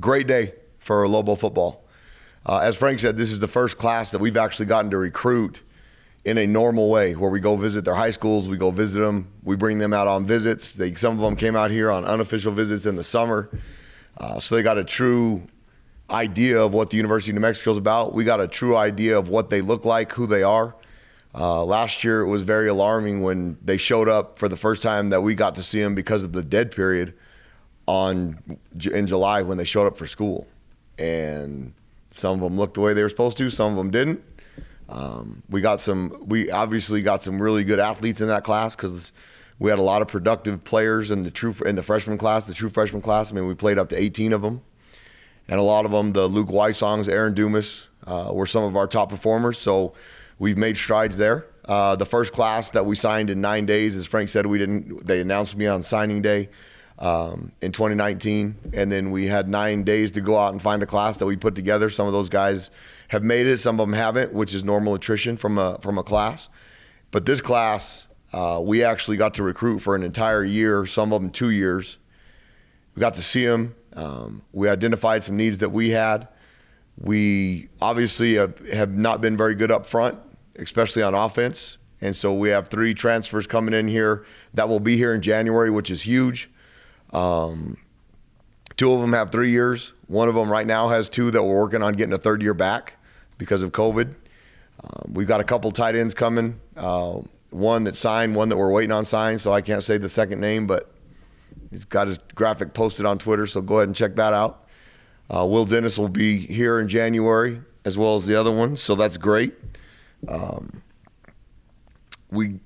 great day for Lobo football. As Frank said, this is the first class that we've actually gotten to recruit in a normal way, where we go visit their high schools, we go visit them, we bring them out on visits. Some of them came out here on unofficial visits in the summer, so they got a true idea of what the University of New Mexico is about. We got a true idea of what they look like, who they are. Last year it was very alarming when they showed up for the first time that we got to see them because of the dead period in July when they showed up for school. And some of them looked the way they were supposed to, some of them didn't. We obviously got some really good athletes in that class because we had a lot of productive players in the true freshman class. I mean, we played up to 18 of them. And a lot of them, the Luke Wysongs, Aaron Dumas, were some of our top performers. So we've made strides there. The first class that we signed in 9 days, as Frank said, they announced me on signing day in 2019. And then we had 9 days to go out and find a class that we put together. Some of those guys have made it, some of them haven't, which is normal attrition from a class. But this class, we actually got to recruit for an entire year, some of them 2 years. We got to see them. We identified some needs that we had. We obviously have not been very good up front, especially on offense. And so we have 3 transfers coming in here that will be here in January, which is huge. 2 of them have 3 years. One of them right now has 2 that we're working on getting a 3rd year back because of COVID. We've got a couple tight ends coming. One that signed, one that we're waiting on sign, so I can't say the second name, but he's got his graphic posted on Twitter, so go ahead and check that out. Will Dennis will be here in January as well as the other one, so that's great. We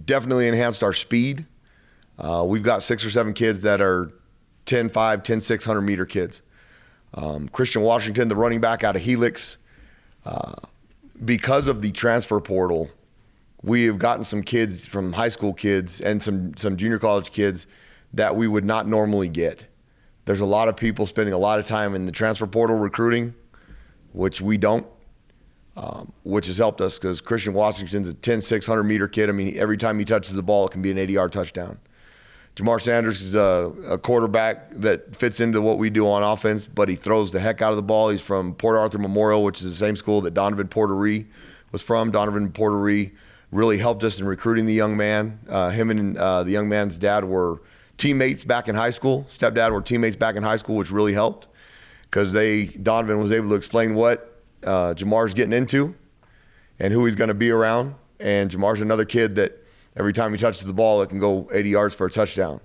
definitely enhanced our speed. We've got 6 or 7 kids that are 10.5, 10.6, 100-meter kids. Christian Washington, the running back out of Helix, because of the transfer portal, we have gotten some kids from high school kids and some junior college kids that we would not normally get. There's a lot of people spending a lot of time in the transfer portal recruiting, which we don't, which has helped us because Christian Washington's a 10.6, 100-meter kid. I mean, every time he touches the ball, it can be an 80-yard touchdown. Demar Sanders is a quarterback that fits into what we do on offense, but he throws the heck out of the ball. He's from Port Arthur Memorial, which is the same school that Donovan Porter-Ree was from. Donovan Porter-Ree really helped us in recruiting the young man. Him and the young man's dad were teammates back in high school. Stepdad were teammates back in high school, which really helped because Donovan was able to explain what Jamar's getting into and who he's going to be around. And Jamar's another kid that every time he touches the ball, it can go 80 yards for a touchdown.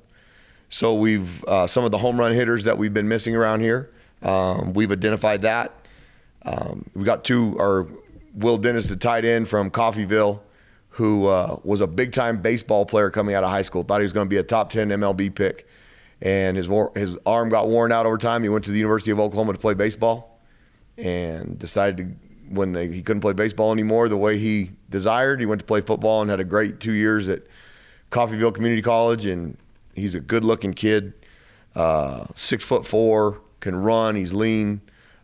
So we've some of the home run hitters that we've been missing around here, we've identified that. We got 2, Will Dennis, the tight end from Coffeyville, who was a big-time baseball player coming out of high school. Thought he was going to be a top 10 MLB pick. And his arm got worn out over time. He went to the University of Oklahoma to play baseball and decided when he couldn't play baseball anymore the way he desired, he went to play football and had a great 2 years at Coffeyville Community College. And he's a good-looking kid, 6'4", can run, he's lean.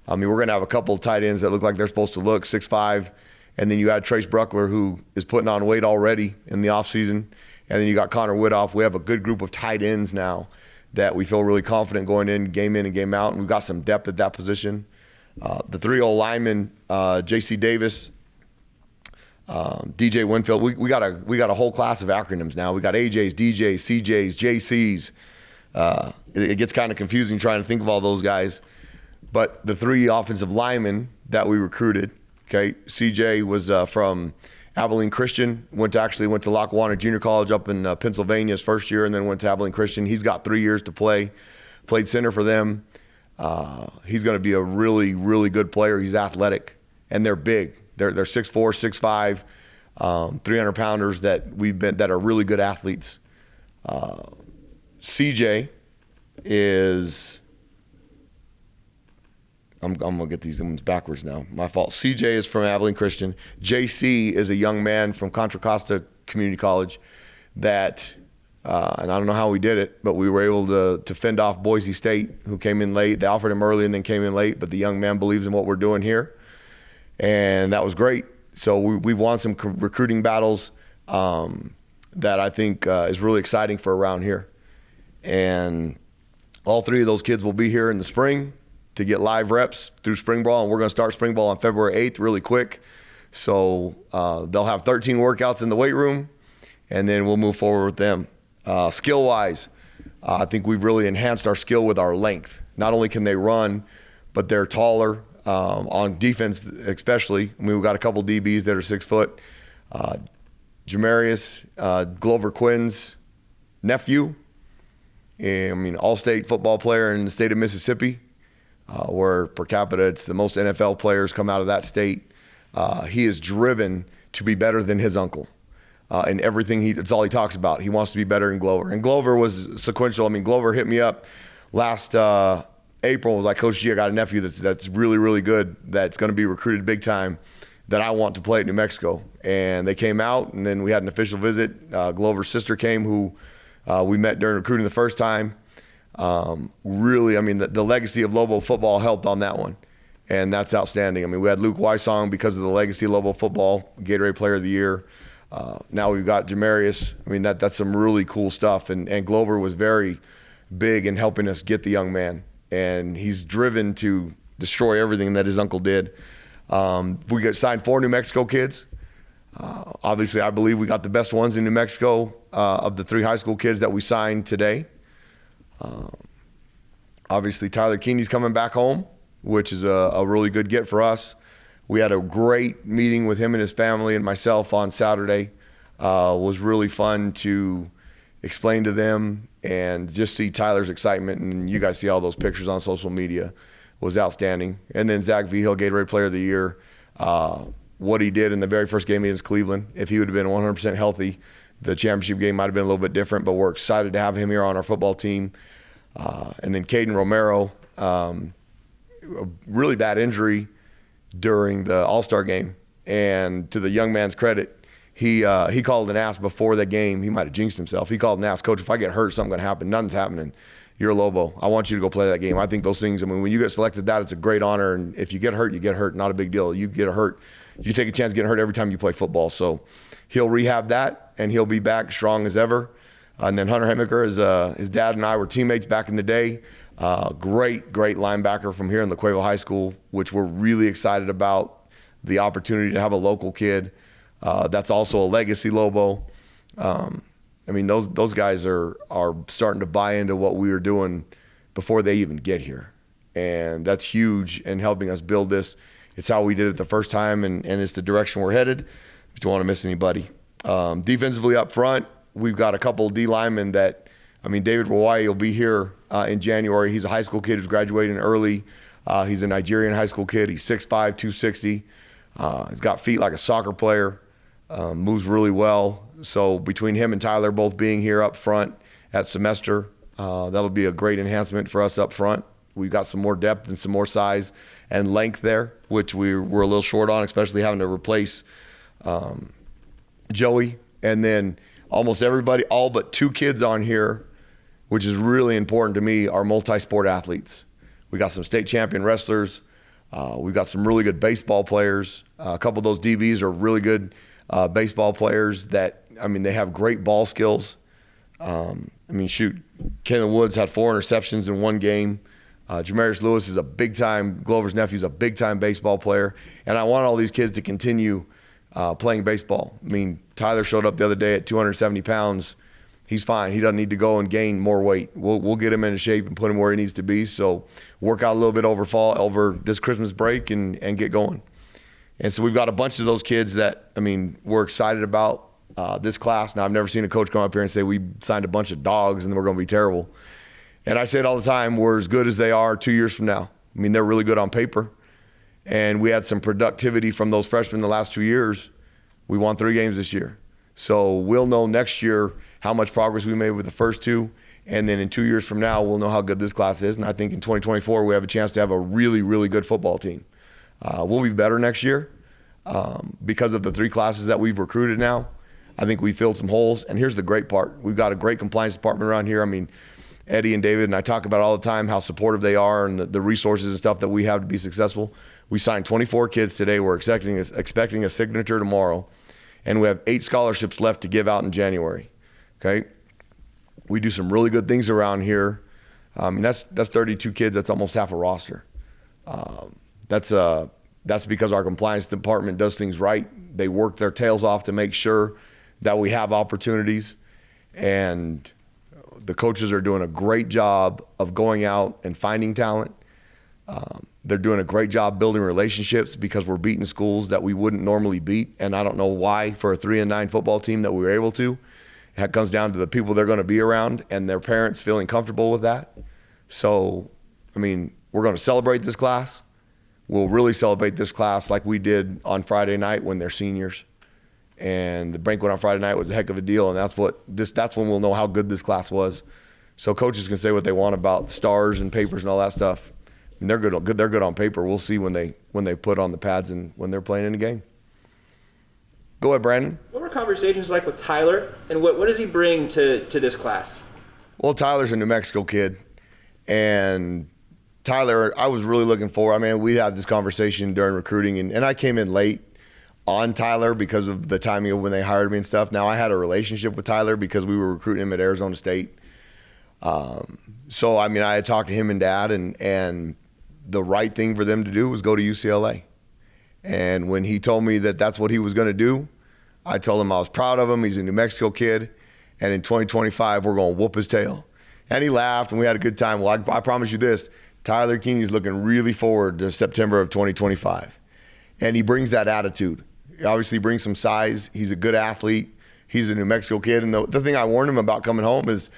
I mean, we're going to have a couple of tight ends that look like they're supposed to look, 6'5", and then you add Trace Bruckler, who is putting on weight already in the offseason, and then you got Connor Widoff. We have a good group of tight ends now that we feel really confident going in and game out, and we've got some depth at that position. The 3 old linemen, J.C. Davis, DJ Winfield, we got a whole class of acronyms now. We got AJs, DJs, CJs, JCs. It gets kind of confusing trying to think of all those guys. But the 3 offensive linemen that we recruited, okay, CJ was from Abilene Christian, went to Lackawanna Junior College up in Pennsylvania his first year, and then went to Abilene Christian. He's got 3 years to play, played center for them. He's going to be a really, really good player. He's athletic, and they're big. They're 6'4", 6'5", 300-pounders that are really good athletes. CJ is I'm going to get these ones backwards now. My fault. CJ is from Abilene Christian. JC is a young man from Contra Costa Community College that, and I don't know how we did it, but we were able to fend off Boise State, who came in late. They offered him early and then came in late, but the young man believes in what we're doing here, and that was great. So we've won some recruiting battles that I think is really exciting for around here. And all 3 of those kids will be here in the spring. to get live reps through spring ball, and we're going to start spring ball on February 8th really quick. So they'll have 13 workouts in the weight room, and then we'll move forward with them. Skill-wise, I think we've really enhanced our skill with our length. Not only can they run, but they're taller. On defense especially. I mean, we've got a couple DBs that are 6 foot. Jamarius, Glover Quinn's nephew, all-state football player in the state of Mississippi, where per capita it's the most NFL players come out of that state. He is driven to be better than his uncle. And everything it's all he talks about. He wants to be better than Glover. And Glover was sequential. I mean, Glover hit me up last April, was like, Coach G, I got a nephew that's really, really good, that's going to be recruited big time, that I want to play at New Mexico. And they came out, and then we had an official visit. Glover's sister came, who we met during recruiting the first time. Really, I mean, the legacy of Lobo football helped on that one, and that's outstanding. I mean, we had Luke Wysong because of the legacy of Lobo football, Gatorade Player of the Year. Now we've got Jamarius. I mean, that's some really cool stuff, and Glover was very big in helping us get the young man, and he's driven to destroy everything that his uncle did. We got signed 4 New Mexico kids. Obviously, I believe we got the best ones in New Mexico of the 3 high school kids that we signed today. Obviously, Tyler Keaney's coming back home, which is a really good get for us. We had a great meeting with him and his family and myself on Saturday. Was really fun to explain to them and just see Tyler's excitement. And you guys see all those pictures on social media. Was outstanding. And then Zach Vigil, Gatorade Player of the Year. What he did in the very first game against Cleveland, if he would have been 100% healthy, the championship game might have been a little bit different, but we're excited to have him here on our football team. And then Caden Romero, a really bad injury during the All-Star game. And to the young man's credit, he called and asked before the game. He might have jinxed himself. He called and asked, Coach, if I get hurt, something's going to happen. Nothing's happening. You're a Lobo. I want you to go play that game. I think those things, I mean, when you get selected it's a great honor. And if you get hurt, you get hurt. Not a big deal. You get hurt. You take a chance getting hurt every time you play football. So he'll rehab that, and he'll be back strong as ever. And then Hunter Hammacker, his dad and I were teammates back in the day. Great linebacker from here in Mcquay High School, which we're really excited about the opportunity to have a local kid. That's also a legacy Lobo. I mean, those guys are starting to buy into what we were doing before they even get here. And that's huge in helping us build this. It's how we did it the first time, and it's the direction we're headed. We don't want to miss anybody. Defensively up front, we've got a couple of D linemen that, I mean, David Rawai will be here in January. He's a high school kid who's graduating early. He's a Nigerian high school kid. He's 6'5", 260. He's got feet like a soccer player. Moves really well. So between him and Tyler both being here up front at semester, that'll be a great enhancement for us up front. We've got some more depth and some more size and length there, which we were a little short on, especially having to replace Joey. And then almost everybody, all but 2 kids on here, which is really important to me, are multi-sport athletes. We got some state champion wrestlers. We've got some really good baseball players. A couple of those DBs are really good baseball players that, I mean, they have great ball skills. I mean, shoot, Kevin Woods had 4 interceptions in one game. Jamarius Lewis is a big-time, Glover's nephew is a big-time baseball player. And I want all these kids to continue playing baseball. I mean, Tyler showed up the other day at 270 pounds. He's fine. He doesn't need to go and gain more weight. We'll get him into shape and put him where he needs to be. So work out a little bit over this Christmas break and get going. And so we've got a bunch of those kids that, I mean, we're excited about this class. Now, I've never seen a coach come up here and say we signed a bunch of dogs and we're going to be terrible. And I say it all the time, we're as good as they are 2 years from now. I mean, they're really good on paper. And we had some productivity from those freshmen the last 2 years. We won 3 games this year. So we'll know next year how much progress we made with the first 2. And then in 2 years from now, we'll know how good this class is. And I think in 2024, we have a chance to have a really, really good football team. We'll be better next year because of the 3 classes that we've recruited now. I think we filled some holes. And here's the great part. We've got a great compliance department around here. I mean, Eddie and David and I talk about all the time how supportive they are and the resources and stuff that we have to be successful. We signed 24 kids today. We're expecting a signature tomorrow. And we have 8 scholarships left to give out in January. Okay? We do some really good things around here. That's 32 kids. That's almost half a roster. That's because our compliance department does things right. They work their tails off to make sure that we have opportunities, and the coaches are doing a great job of going out and finding talent. They're doing a great job building relationships because we're beating schools that we wouldn't normally beat, and I don't know why for a 3-9 football team that we were able to. It comes down to the people they're going to be around and their parents feeling comfortable with that. So, I mean, we're going to celebrate this class. We'll really celebrate this class like we did on Friday night when they're seniors. And the banquet on Friday night was a heck of a deal, and that's when we'll know how good this class was. So coaches can say what they want about stars and papers and all that stuff. And they're good on paper. We'll see when they put on the pads and when they're playing in the game. Go ahead, Brandon. What were conversations like with Tyler, and what does he bring to this class? Well, Tyler's a New Mexico kid, and Tyler, I was really looking for. I mean, we had this conversation during recruiting, and I came in late on Tyler because of the timing of when they hired me and stuff. Now, I had a relationship with Tyler because we were recruiting him at Arizona State. So, I mean, I had talked to him and Dad, and the right thing for them to do was go to UCLA. And when he told me that that's what he was going to do, I told him I was proud of him. He's a New Mexico kid, and in 2025, we're going to whoop his tail. And he laughed, and we had a good time. Well, I promise you this, Tyler Keaney is looking really forward to September of 2025. And he brings that attitude. He obviously brings some size. He's a good athlete. He's a New Mexico kid. And the thing I warned him about coming home is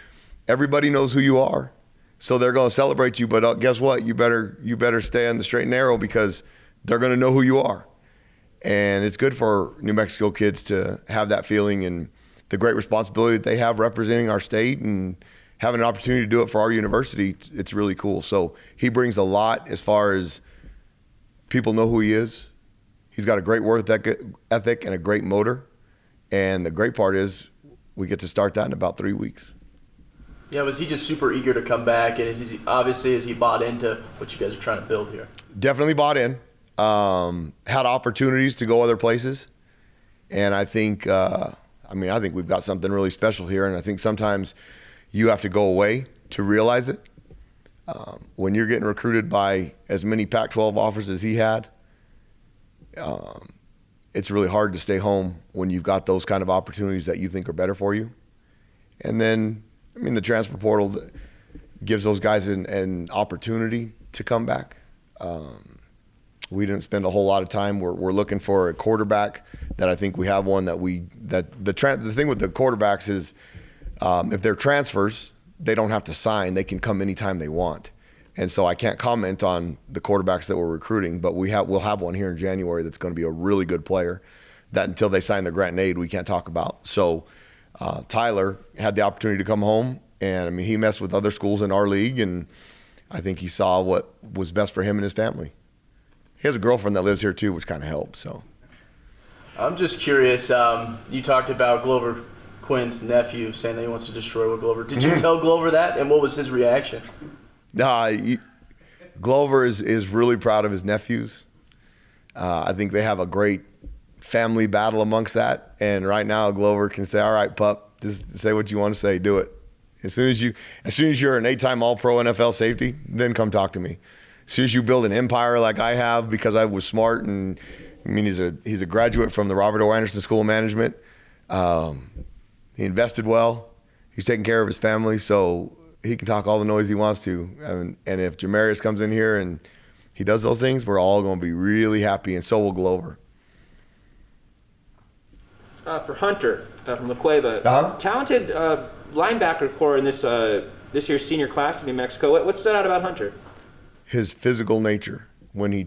everybody knows who you are. So they're going to celebrate you, but guess what? You better stay on the straight and narrow because they're going to know who you are. And it's good for New Mexico kids to have that feeling and the great responsibility that they have representing our state and having an opportunity to do it for our university. It's really cool. So he brings a lot as far as people know who he is. He's got a great work ethic and a great motor. And the great part is we get to start that in about 3 weeks. Yeah, was he just super eager to come back? And has he bought into what you guys are trying to build here? Definitely bought in. Had opportunities to go other places. And I think we've got something really special here. And I think sometimes you have to go away to realize it. When you're getting recruited by as many Pac-12 offers as he had, it's really hard to stay home when you've got those kind of opportunities that you think are better for you. And then, the transfer portal gives those guys an opportunity to come back. We didn't spend a whole lot of time. We're looking for a quarterback that I think we have one the thing with the quarterbacks is if they're transfers, they don't have to sign. They can come anytime they want. And so I can't comment on the quarterbacks that we're recruiting, but we'll have one here in January that's going to be a really good player that until they sign their grant and aid, we can't talk about. So Tyler had the opportunity to come home, and he messed with other schools in our league, and I think he saw what was best for him and his family. He has a girlfriend that lives here too, which kind of helps. So I'm just curious. You talked about Glover Quinn's nephew saying that he wants to destroy what Glover. Did you tell Glover that, and what was his reaction? Glover is really proud of his nephews. I think they have a great family battle amongst that. And right now, Glover can say, "All right, pup, just say what you want to say. Do it. As soon as you're an 8-time All-Pro NFL safety, then come talk to me. As soon as you build an empire like I have, because I was smart, and he's a graduate from the Robert O. Anderson School of Management. He invested well. He's taking care of his family, so he can talk all the noise he wants to. And if Jamarius comes in here and he does those things, we're all going to be really happy, and so will Glover." For Hunter from Mcquay, talented linebacker core in this year's senior class in New Mexico. What stood out about Hunter? His physical nature. When he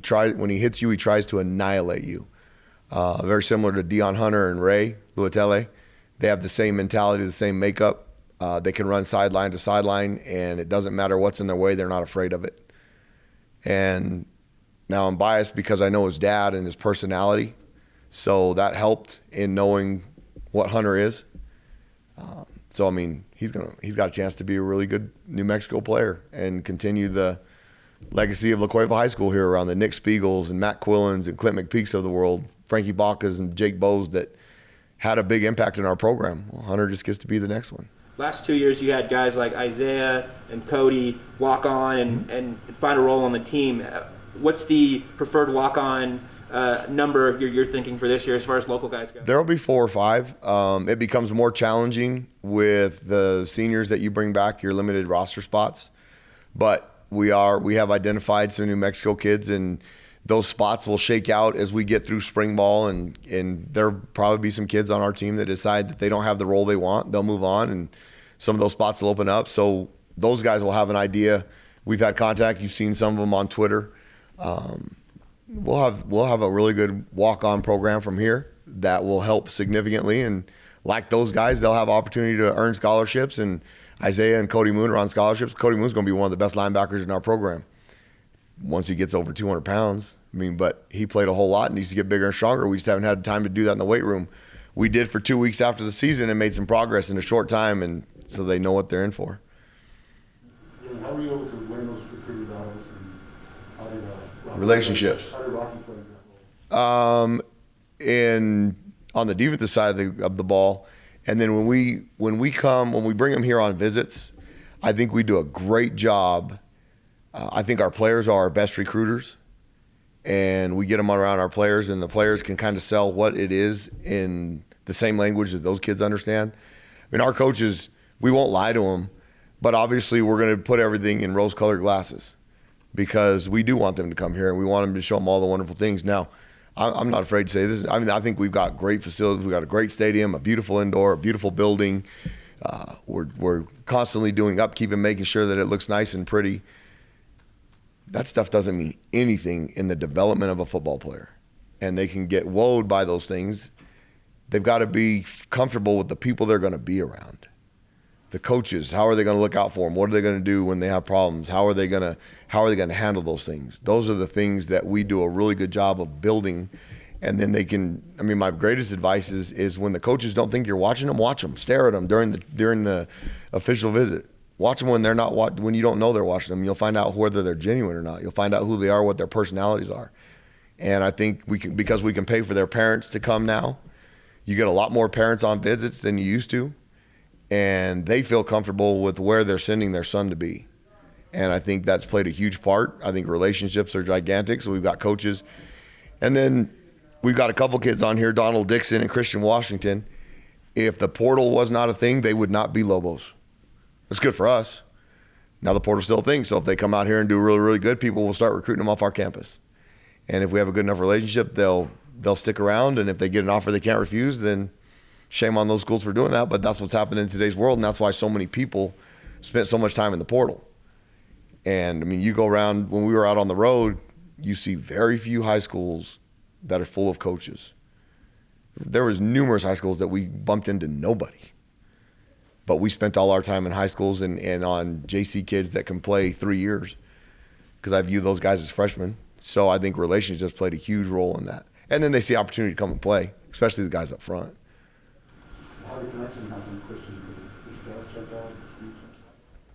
hits you, he tries to annihilate you. Very similar to Deion Hunter and Ray Luatele. They have the same mentality, the same makeup. They can run sideline to sideline, and it doesn't matter what's in their way. They're not afraid of it. And now I'm biased because I know his dad and his personality, so that helped in knowing what Hunter is. He's got a chance to be a really good New Mexico player and continue the legacy of La Cueva High School here around the Nick Spiegels and Matt Quillens and Clint McPeaks of the world, Frankie Bacas and Jake Bowes that had a big impact in our program. Well, Hunter just gets to be the next one. Last 2 years, you had guys like Isaiah and Cody walk on and find a role on the team. what's the preferred walk-on number you're thinking for this year as far as local guys go? There will be 4 or 5. It becomes more challenging with the seniors that you bring back, your limited roster spots. But we have identified some New Mexico kids, and those spots will shake out as we get through spring ball, and there'll probably be some kids on our team that decide that they don't have the role they want. They'll move on, and some of those spots will open up. So those guys will have an idea. We've had contact. You've seen some of them on Twitter. We'll have a really good walk-on program from here that will help significantly. And like those guys, they'll have opportunity to earn scholarships. And Isaiah and Cody Moon are on scholarships. Cody Moon's going to be one of the best linebackers in our program once he gets over 200 pounds. But he played a whole lot and needs to get bigger and stronger. We just haven't had time to do that in the weight room. We did for 2 weeks after the season and made some progress in a short time, and so they know what they're in for. How were you able to win those recruiting battles, and how did relationships? How did Rocky play that role? On the defensive side of the ball, and then when we bring them here on visits, I think we do a great job. I think our players are our best recruiters, and we get them around our players, and the players can kind of sell what it is in the same language that those kids understand. Our coaches, we won't lie to them, but obviously we're going to put everything in rose-colored glasses because we do want them to come here, and we want them to show them all the wonderful things. Now, I'm not afraid to say this. I think we've got great facilities. We've got a great stadium, a beautiful indoor, a beautiful building. We're constantly doing upkeep and making sure that it looks nice and pretty. That stuff doesn't mean anything in the development of a football player. And they can get woed by those things. They've got to be comfortable with the people they're going to be around. The coaches, how are they going to look out for them? What are they going to do when they have problems? How are they going to handle those things? Those are the things that we do a really good job of building. And then they can, my greatest advice is when the coaches don't think you're watching them, watch them. Stare at them during the official visit. Watch them when they're not when you don't know they're watching them. You'll find out whether they're genuine or not. You'll find out who they are, what their personalities are. And I think because we can pay for their parents to come now, you get a lot more parents on visits than you used to. And they feel comfortable with where they're sending their son to be. And I think that's played a huge part. I think relationships are gigantic, so we've got coaches. And then we've got a couple kids on here, Donald Dixon and Christian Washington. If the portal was not a thing, they would not be Lobos. It's good for us. Now the portal's still a thing, so if they come out here and do really, really good, people will start recruiting them off our campus. And if we have a good enough relationship, they'll stick around, and if they get an offer they can't refuse, then shame on those schools for doing that, but that's what's happening in today's world, and that's why so many people spent so much time in the portal. And you go around, when we were out on the road, you see very few high schools that are full of coaches. There was numerous high schools that we bumped into nobody. But we spent all our time in high schools and on JC kids that can play 3 years, because I view those guys as freshmen. So I think relationships played a huge role in that. And then they see opportunity to come and play, especially the guys up front. How did the connection happen, Christian?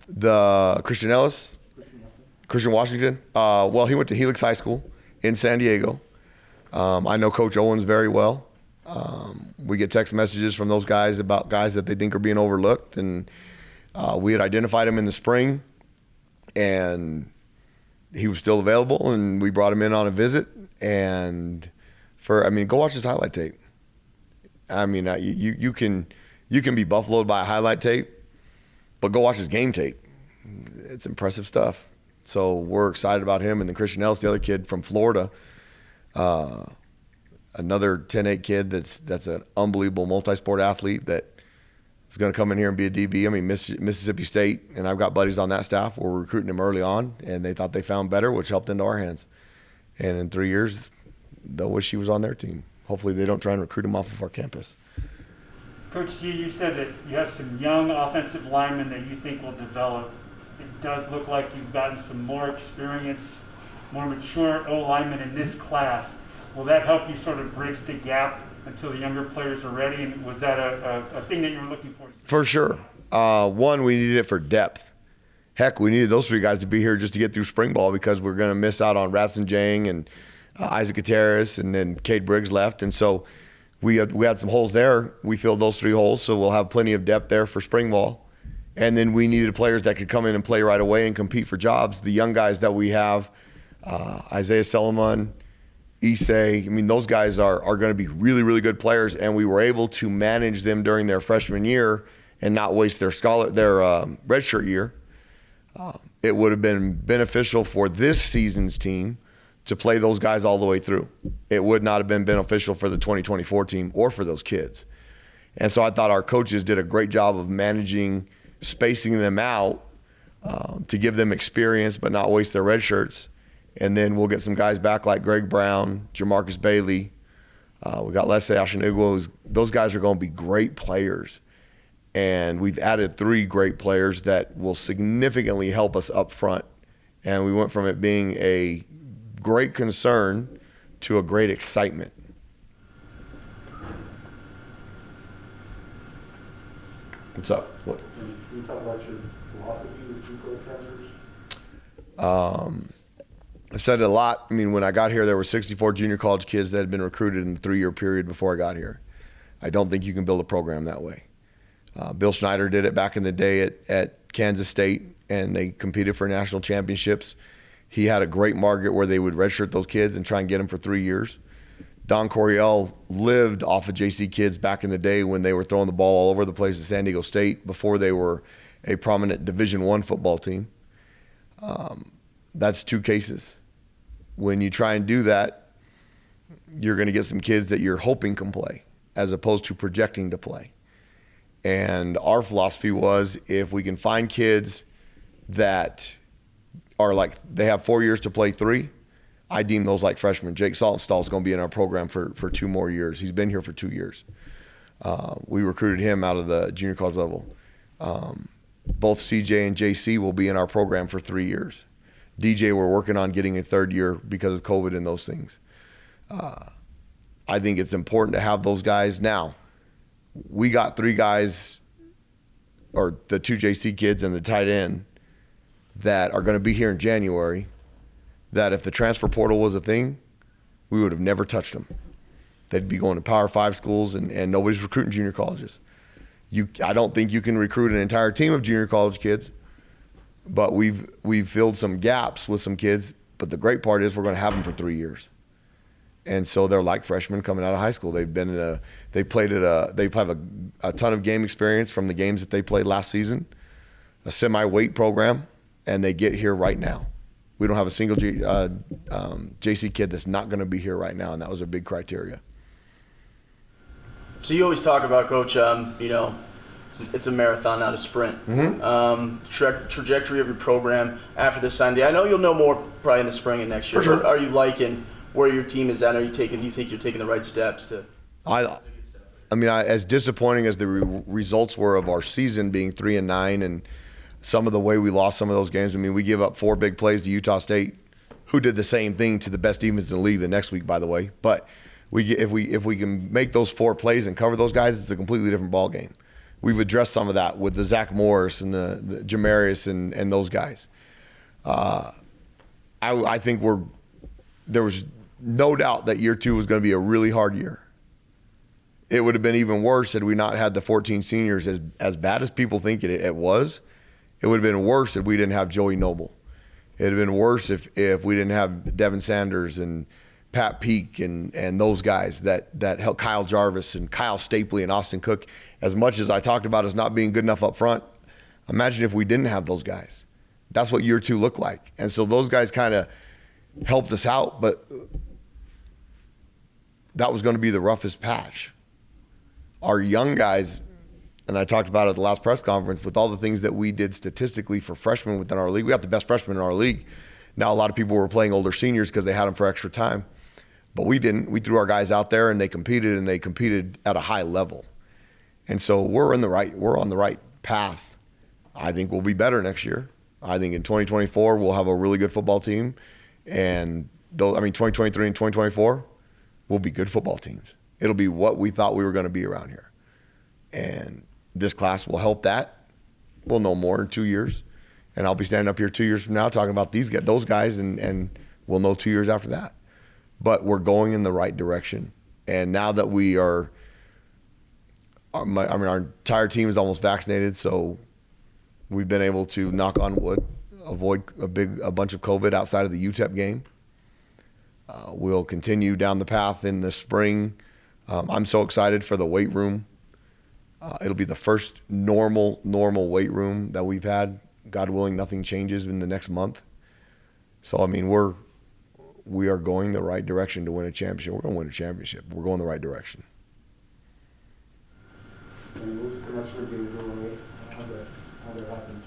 The Christian Ellis? Christian Washington? Well, he went to Helix High School in San Diego. I know Coach Owens very well. We get text messages from those guys about guys that they think are being overlooked. And we had identified him in the spring, and he was still available, and we brought him in on a visit. And go watch his highlight tape. You can be buffaloed by a highlight tape, but go watch his game tape. It's impressive stuff. So we're excited about him. And then Christian Ellis, the other kid from Florida, another 10-8 kid that's an unbelievable multi-sport athlete that is going to come in here and be a DB. Mississippi State, and I've got buddies on that staff. We're recruiting him early on, and they thought they found better, which helped into our hands. And in 3 years, they'll wish he was on their team. Hopefully they don't try and recruit him off of our campus. Coach G, you said that you have some young offensive linemen that you think will develop. It does look like you've gotten some more experienced, more mature O-linemen in this class. Will that help you sort of bridge the gap until the younger players are ready? And was that a thing that you were looking for? For sure. One, we needed it for depth. Heck, we needed those 3 guys to be here just to get through spring ball, because we're going to miss out on Ratson Jang and Isaac Gutierrez, and then Cade Briggs left. And so we had some holes there. We filled those 3 holes, so we'll have plenty of depth there for spring ball. And then we needed players that could come in and play right away and compete for jobs. The young guys that we have, Isaiah Solomon, Issei. I mean, those guys are going to be really, really good players, and we were able to manage them during their freshman year and not waste their redshirt year. It would have been beneficial for this season's team to play those guys all the way through. It would not have been beneficial for the 2024 team or for those kids. And so I thought our coaches did a great job of managing, spacing them out to give them experience but not waste their red shirts. And then we'll get some guys back like Greg Brown, Jamarcus Bailey. We got Leslie Ashenigwo. Those guys are going to be great players. And we've added 3 great players that will significantly help us up front. And we went from it being a great concern to a great excitement. What's up? What? Can you talk about your philosophy with JUCO transfers? I've said it a lot. I mean, when I got here, there were 64 junior college kids that had been recruited in the 3-year period before I got here. I don't think you can build a program that way. Bill Schneider did it back in the day at Kansas State, and they competed for national championships. He had a great market where they would redshirt those kids and try and get them for 3 years. Don Coryell lived off of JC kids back in the day when they were throwing the ball all over the place at San Diego State before they were a prominent Division I football team. That's 2 cases. When you try and do that, you're going to get some kids that you're hoping can play as opposed to projecting to play. And our philosophy was if we can find kids that are like they have 4 years to play 3, I deem those like freshmen. Jake Saltonstall is going to be in our program for 2 more years. He's been here for 2 years. We recruited him out of the junior college level. Both CJ and JC will be in our program for 3 years. DJ, we're working on getting a 3rd year because of COVID and those things. I think it's important to have those guys. Now, we got 3 guys, or the 2 JC kids and the tight end, that are going to be here in January, that if the transfer portal was a thing, we would have never touched them. They'd be going to Power 5 schools, and nobody's recruiting junior colleges. I don't think you can recruit an entire team of junior college kids, but we've filled some gaps with some kids. But the great part is we're going to have them for 3 years, and so they're like freshmen coming out of high school. They have a ton of game experience from the games that they played last season, a semi-weight program, and they get here right now. We don't have a single JC kid that's not going to be here right now, and that was a big criteria. So you always talk about, Coach, it's a marathon, not a sprint. Mm-hmm. Trajectory of your program after this Sunday. I know you'll know more probably in the spring and next year. For sure. But are you liking where your team is at? Do you think you're taking the right steps to? I mean, as disappointing as the results were of our season being 3-9 and some of the way we lost some of those games. I mean, we give up 4 big plays to Utah State, who did the same thing to the best defense in the league the next week, by the way. But if we can make those 4 plays and cover those guys, it's a completely different ball game. We've addressed some of that with the Zach Morris and the Jamarius and those guys. I think there was no doubt that year 2 was going to be a really hard year. It would have been even worse had we not had the 14 seniors. As bad as people think it was, it would have been worse if we didn't have Joey Noble. It would have been worse if we didn't have Devin Sanders and Pat Peak and those guys that helped, Kyle Jarvis and Kyle Stapley and Austin Cook. As much as I talked about us not being good enough up front, imagine if we didn't have those guys. That's what year 2 looked like. And so those guys kind of helped us out, but that was going to be the roughest patch. Our young guys, and I talked about it at the last press conference, with all the things that we did statistically for freshmen within our league. We got the best freshmen in our league. Now, a lot of people were playing older seniors because they had them for extra time. But we didn't. We threw our guys out there, and they competed at a high level. And so we're on the right path. I think we'll be better next year. I think in 2024 we'll have a really good football team. And 2023 and 2024 will be good football teams. It'll be what we thought we were going to be around here. And this class will help that. We'll know more in 2 years. And I'll be standing up here 2 years from now talking about those guys, and we'll know 2 years after that. But we're going in the right direction. And now that our entire team is almost vaccinated, so we've been able to, knock on wood, avoid a bunch of COVID outside of the UTEP game We'll continue down the path in the spring. I'm so excited for the weight room. It'll be the first normal weight room that we've had. God willing, nothing changes in the next month. So, I mean, we are going the right direction to win a championship. We're going to win a championship. We're going the right direction. And what was the connection with David Rawai? How that happened?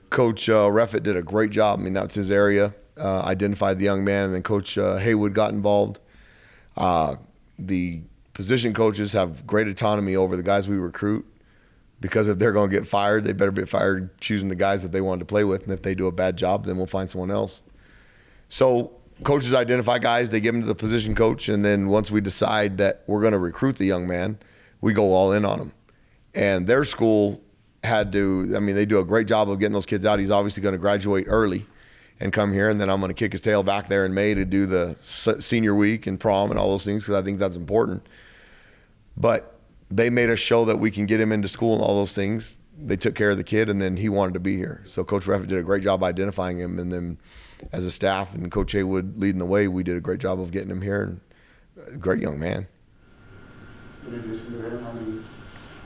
Coach Reffett did a great job. I mean, that's his area. Identified the young man, and then Coach Haywood got involved. The position coaches have great autonomy over the guys we recruit, because if they're going to get fired, they better be fired choosing the guys that they wanted to play with. And if they do a bad job, then we'll find someone else. So coaches identify guys, they give them to the position coach, and then once we decide that we're going to recruit the young man, we go all in on him. And their school had to, I mean, they do a great job of getting those kids out. He's obviously going to graduate early and come here, and then I'm going to kick his tail back there in May to do the senior week and prom and all those things, because I think that's important. But they made us show that we can get him into school and all those things. They took care of the kid, and then he wanted to be here. So Coach Reffett did a great job identifying him, and then as a staff and Coach Haywood leading the way, we did a great job of getting him here, and a great young man. In addition to him, how many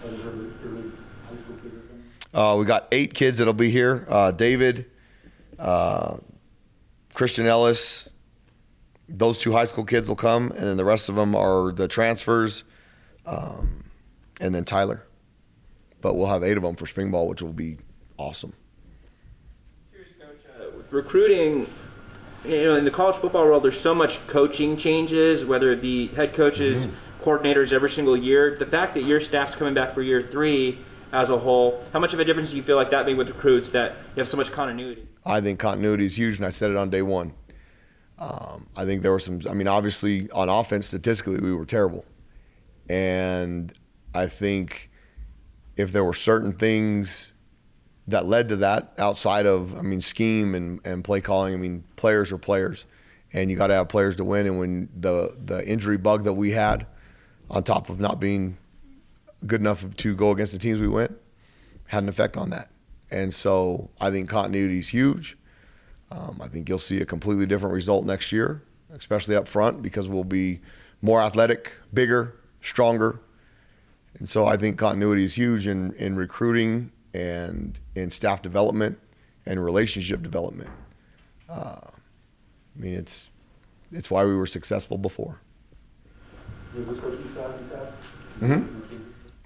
other early high school kids are coming? We got 8 kids that'll be here. David, Christian Ellis, those 2 high school kids will come, and then the rest of them are the transfers, and then Tyler. But we'll have 8 of them for spring ball, which will be awesome. Curious, Coach, with recruiting, in the college football world, there's so much coaching changes, whether it be head coaches, coordinators every single year. The fact that your staff's coming back for year 3 as a whole, how much of a difference do you feel like that made with recruits, that you have so much continuity? I think continuity is huge, and I said it on day one. I think there were some, I mean, obviously on offense, statistically, we were terrible. And I think if there were certain things that led to that outside of, I mean, scheme and play calling, I mean, players are players, and you got to have players to win. And when the injury bug that we had, on top of not being good enough to go against the teams we went, had an effect on that. And so I think continuity is huge. I think you'll see a completely different result next year, especially up front, because we'll be more athletic, bigger, stronger. And so I think continuity is huge in recruiting and in staff development and relationship development. I mean, it's why we were successful before. Is this what you said with that? Mm-hmm.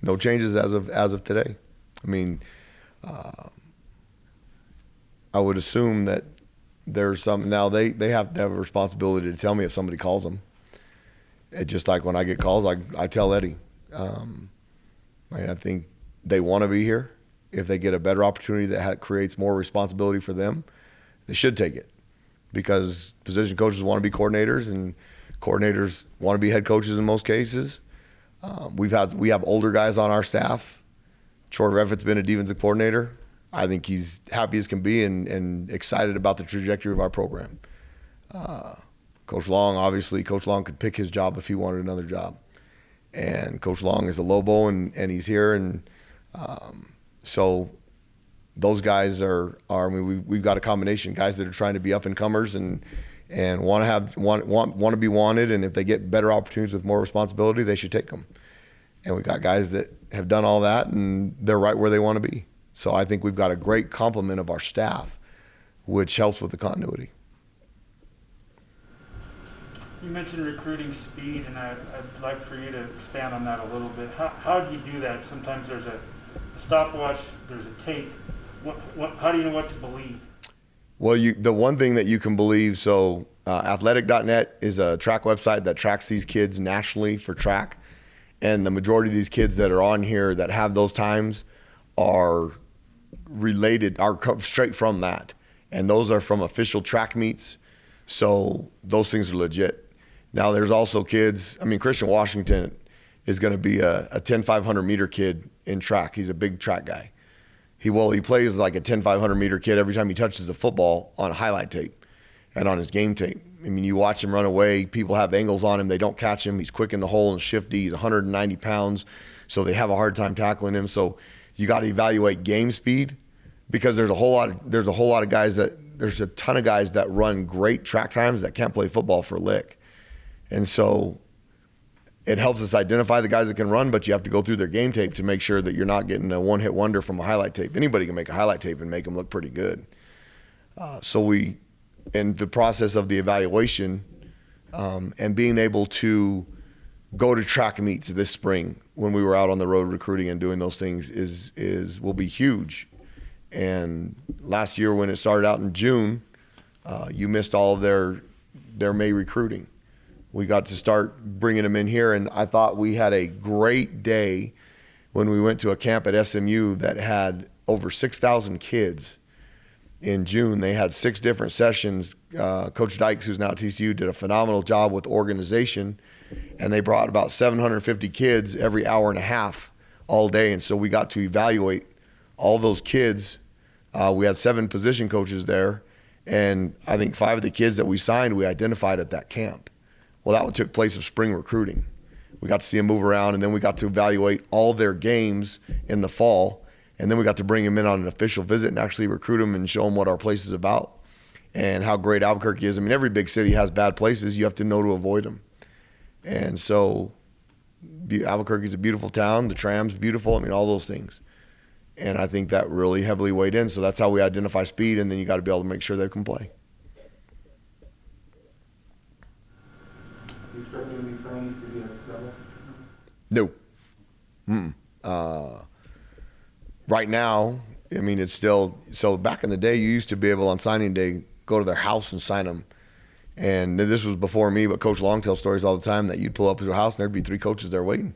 No changes as of today. I mean, I would assume that there's some, now they have to have a responsibility to tell me if somebody calls them. It's just like when I get calls, I tell Eddie. I think they want to be here. If they get a better opportunity that creates more responsibility for them, they should take it, because position coaches want to be coordinators, and coordinators want to be head coaches in most cases. We have older guys on our staff. Troy Reffett's been a defensive coordinator. I think he's happy as can be and excited about the trajectory of our program. Coach Long, obviously, Coach Long could pick his job if he wanted another job. And Coach Long is a Lobo, and he's here. And so those guys are I mean, we've got a combination, guys that are trying to be up-and-comers and want to be wanted. And if they get better opportunities with more responsibility, they should take them. And we got guys that have done all that, and they're right where they want to be. So I think we've got a great complement of our staff, which helps with the continuity. You mentioned recruiting speed, and I'd like for you to expand on that a little bit. How do you do that? Sometimes there's a stopwatch, there's a tape. How do you know what to believe? Well, the one thing that you can believe, so athletic.net is a track website that tracks these kids nationally for track. And the majority of these kids that are on here that have those times are straight from that. And those are from official track meets. So those things are legit. Now there's also kids, I mean, Christian Washington is going to be a 10,500 meter kid in track. He's a big track guy. He plays like a 10,500 meter kid every time he touches the football on a highlight tape and on his game tape. I mean, you watch him run away, people have angles on him, they don't catch him. He's quick in the hole and shifty. He's 190 pounds, so they have a hard time tackling him. So you got to evaluate game speed, because there's a ton of guys that run great track times that can't play football for a lick. And so it helps us identify the guys that can run, but you have to go through their game tape to make sure that you're not getting a one-hit wonder from a highlight tape. Anybody can make a highlight tape and make them look pretty good. So in the process of the evaluation and being able to go to track meets this spring when we were out on the road recruiting and doing those things will be huge. And last year when it started out in June, you missed all of their May recruiting. We got to start bringing them in here, and I thought we had a great day when we went to a camp at SMU that had over 6,000 kids. In June, they had 6 different sessions. Coach Dykes, who's now at TCU, did a phenomenal job with organization, and they brought about 750 kids every hour and a half all day. And so we got to evaluate all those kids. We had 7 position coaches there, and I think 5 of the kids that we signed, we identified at that camp. Well, that took place of spring recruiting. We got to see them move around, and then we got to evaluate all their games in the fall. And then we got to bring them in on an official visit and actually recruit them and show them what our place is about and how great Albuquerque is. I mean, every big city has bad places. You have to know to avoid them. And so Albuquerque's a beautiful town. The tram's beautiful. I mean, all those things. And I think that really heavily weighed in. So that's how we identify speed, and then you got to be able to make sure they can play. Do you expect any of these signings to be a double? No. Right now, I mean, it's still – so back in the day, you used to be able on signing day go to their house and sign them. And this was before me, but Coach Long tells stories all the time that you'd pull up to a house and there'd be 3 coaches there waiting.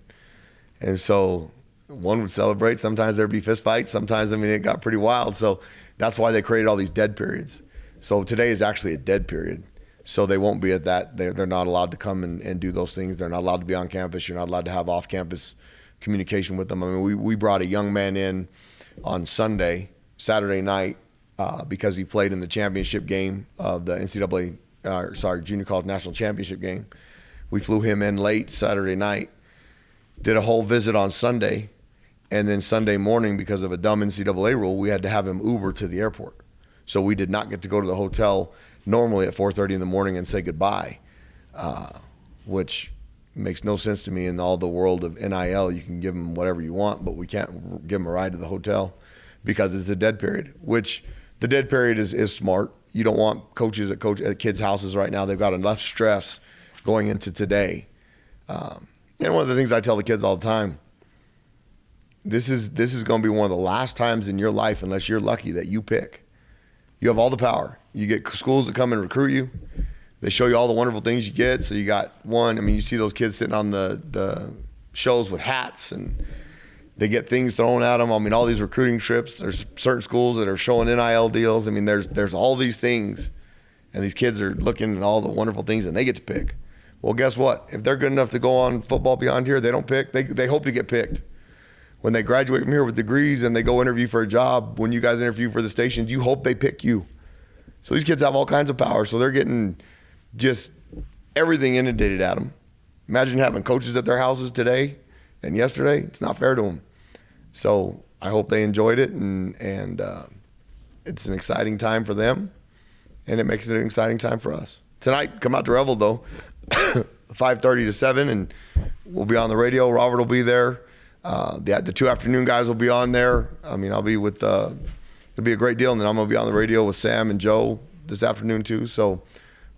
And so one would celebrate. Sometimes there'd be fist fights. Sometimes, I mean, it got pretty wild. So that's why they created all these dead periods. So today is actually a dead period. So they won't be at that. They're not allowed to come and do those things. They're not allowed to be on campus. You're not allowed to have off-campus communication with them. I mean, we brought a young man in on Saturday night, because he played in the championship game of the Junior College National Championship game. We flew him in late Saturday night, did a whole visit on Sunday, and then Sunday morning, because of a dumb NCAA rule, we had to have him Uber to the airport. So we did not get to go to the hotel normally at 4:30 in the morning and say goodbye, which makes no sense to me. In all the world of NIL, you can give them whatever you want, but we can't give them a ride to the hotel because it's a dead period, which the dead period is smart. You don't want coaches at kids' houses right now. They've got enough stress going into today. And one of the things I tell the kids all the time, this is going to be one of the last times in your life, unless you're lucky, that you pick. You have all the power. You get schools that come and recruit you. They show you all the wonderful things you get. So you got you see those kids sitting on the shows with hats, and they get things thrown at them. I mean, all these recruiting trips. There's certain schools that are showing NIL deals. I mean, there's all these things, and these kids are looking at all the wonderful things, and they get to pick. Well, guess what? If they're good enough to go on Football Beyond here, they don't pick. They hope to get picked. When they graduate from here with degrees and they go interview for a job, when you guys interview for the stations, you hope they pick you. So these kids have all kinds of power. So they're getting just everything inundated at them. Imagine having coaches at their houses today and yesterday. It's not fair to them. So I hope they enjoyed it, and it's an exciting time for them, and it makes it an exciting time for us. Tonight, come out to Revel, though, 5:30 to 7, and we'll be on the radio. Robert will be there. The 2 afternoon guys will be on there. I mean, I'll be with it'll be a great deal, and then I'm going to be on the radio with Sam and Joe this afternoon, too. So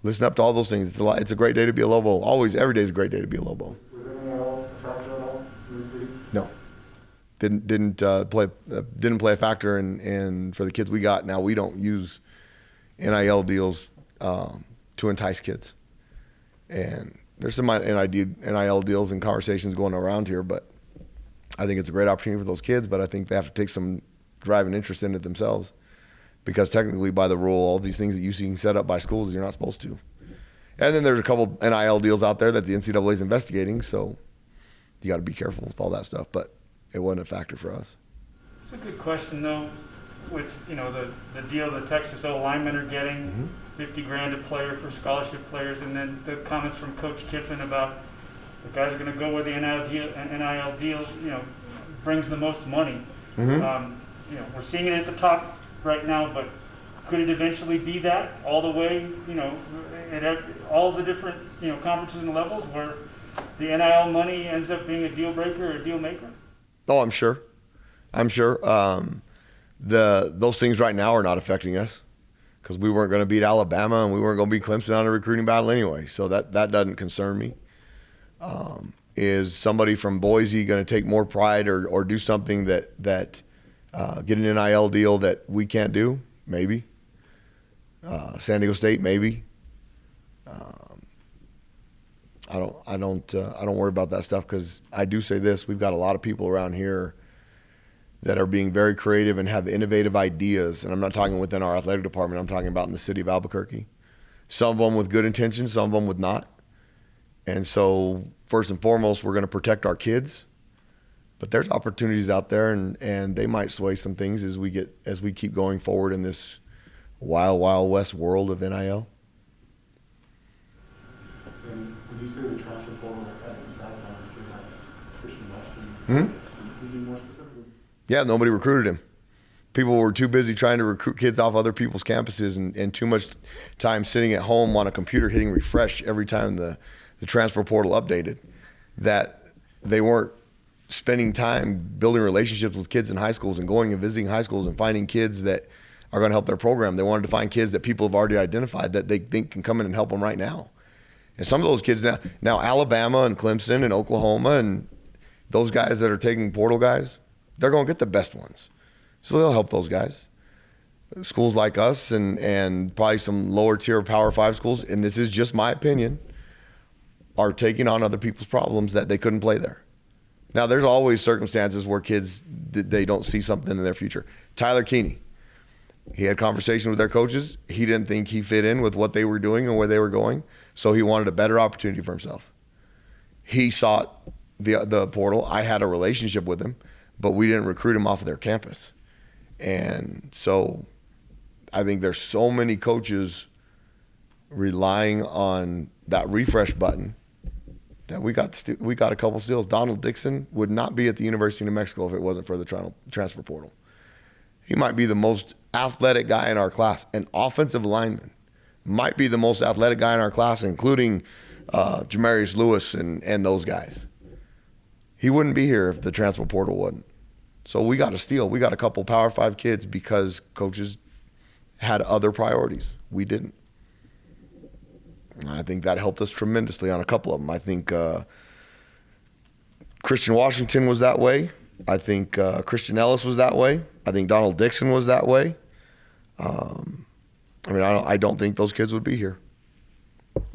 listen up to all those things. It's a great day to be a Lobo. Always, every day is a great day to be a Lobo. Was NIL a factor at all in the league? No. Didn't play a factor in for the kids we got. Now we don't use NIL deals to entice kids, and there's some NIL deals and conversations going around here. But I think it's a great opportunity for those kids. But I think they have to take some drive and interest in it themselves, because technically by the rule, all these things that you see set up by schools, you're not supposed to. And then there's a couple NIL deals out there that the NCAA is investigating, so you got to be careful with all that stuff. But it wasn't a factor for us. It's a good question, though, with the deal the Texas O linemen are getting, $50,000 a player for scholarship players, and then the comments from Coach Kiffin about the guys are going to go where the NIL deal brings the most money. We're seeing it at the top right now, but could it eventually be that all the way, at all the different, conferences and levels where the NIL money ends up being a deal breaker or a deal maker? Oh, I'm sure. Those things right now are not affecting us because we weren't going to beat Alabama and we weren't going to beat Clemson on a recruiting battle anyway. So that doesn't concern me. Is somebody from Boise going to take more pride or do something that get an NIL deal that we can't do? Maybe. San Diego State, maybe. I don't worry about that stuff because I do say this: we've got a lot of people around here that are being very creative and have innovative ideas. And I'm not talking within our athletic department. I'm talking about in the city of Albuquerque. Some of them with good intentions, some of them with not. And so first and foremost, we're going to protect our kids. But there's opportunities out there, and they might sway some things as we keep going forward in this wild, wild west world of NIL. And when you say the transfer portal like that, you got on Christian Washington. Hmm? Can you be more specifically? Yeah, nobody recruited him. People were too busy trying to recruit kids off other people's campuses and too much time sitting at home on a computer hitting refresh every time the transfer portal updated, that they weren't spending time building relationships with kids in high schools and going and visiting high schools and finding kids that are going to help their program. They wanted to find kids that people have already identified that they think can come in and help them right now. And some of those kids now Alabama and Clemson and Oklahoma and those guys that are taking portal guys, they're going to get the best ones. So they'll help those guys. Schools like us and probably some lower tier Power 5 schools, and this is just my opinion, are taking on other people's problems that they couldn't play there. Now, there's always circumstances where kids, they don't see something in their future. Tyler Keaney, he had conversation with their coaches. He didn't think he fit in with what they were doing and where they were going, so he wanted a better opportunity for himself. He sought the portal. I had a relationship with him, but we didn't recruit him off of their campus. And so I think there's so many coaches relying on that refresh button that we got a couple steals. Donald Dixon would not be at the University of New Mexico if it wasn't for the transfer portal. He might be the most athletic guy in our class. An offensive lineman might be the most athletic guy in our class, including Jamarius Lewis and those guys. He wouldn't be here if the transfer portal wasn't. So we got a steal. We got a couple Power 5 kids because coaches had other priorities. We didn't. I think that helped us tremendously on a couple of them. I think Christian Washington was that way. I think Christian Ellis was that way. I think Donald Dixon was that way. I don't think those kids would be here.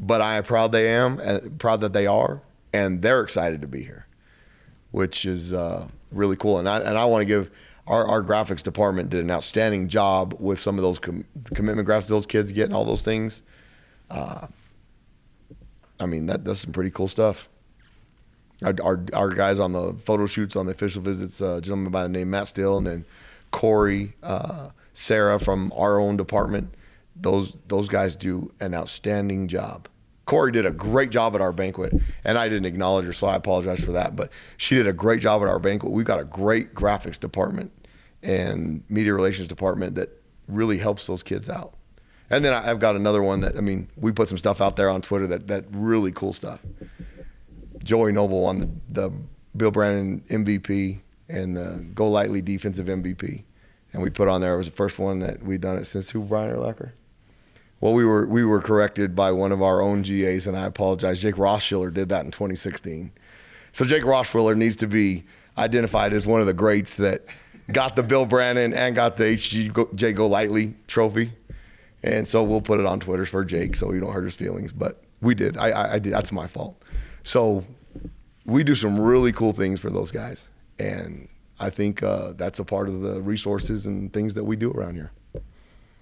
But I am proud they am, and proud that they are, and they're excited to be here, which is really cool. And I want to give our graphics department did an outstanding job with some of those commitment graphics those kids get and all those things. That's some pretty cool stuff. Our guys on the photo shoots, on the official visits, a gentleman by the name Matt Still, and then Corey, Sarah from our own department. Those guys do an outstanding job. Corey did a great job at our banquet, and I didn't acknowledge her, so I apologize for that. But she did a great job at our banquet. We've got a great graphics department and media relations department that really helps those kids out. And then I've got another one that, we put some stuff out there on Twitter that really cool stuff. Joey Noble won the Bill Brandon MVP and the Go Lightly defensive MVP. And we put on there, it was the first one that we'd done it since who, Brian Urlacher? Well, we were corrected by one of our own GAs, and I apologize. Jake Rossschiller did that in 2016. So Jake Rossschiller needs to be identified as one of the greats that got the Bill Brandon and got the HGJ Go Lightly trophy. And so we'll put it on Twitter for Jake so you don't hurt his feelings. But we did. I did. That's my fault. So we do some really cool things for those guys. And I think that's a part of the resources and things that we do around here.